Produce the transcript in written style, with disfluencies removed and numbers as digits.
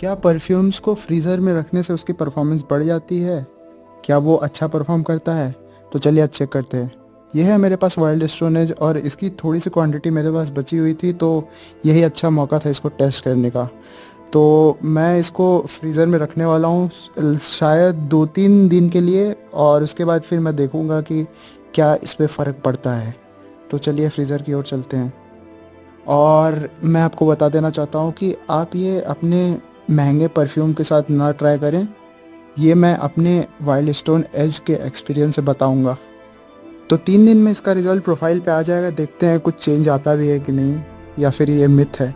क्या परफ्यूम्स को फ्रीज़र में रखने से उसकी परफॉर्मेंस बढ़ जाती है? क्या वो अच्छा परफॉर्म करता है? तो चलिए आज चेक करते हैं। ये है मेरे पास वाइल्ड स्टोन एज और इसकी थोड़ी सी क्वांटिटी मेरे पास बची हुई थी, तो यही अच्छा मौका था इसको टेस्ट करने का। तो मैं इसको फ्रीज़र में रखने वाला हूँ शायद 2-3 दिन के लिए, और उसके बाद फिर मैं देखूँगा कि क्या इस पे फ़र्क पड़ता है। तो चलिए फ्रीज़र की ओर चलते हैं। और मैं आपको बता देना चाहता हूँ कि आप ये अपने महंगे परफ्यूम के साथ ना ट्राई करें। ये मैं अपने वाइल्ड स्टोन एज के एक्सपीरियंस से बताऊँगा। तो 3 दिन में इसका रिज़ल्ट प्रोफाइल पे आ जाएगा। देखते हैं कुछ चेंज आता भी है कि नहीं, या फिर ये मिथ है।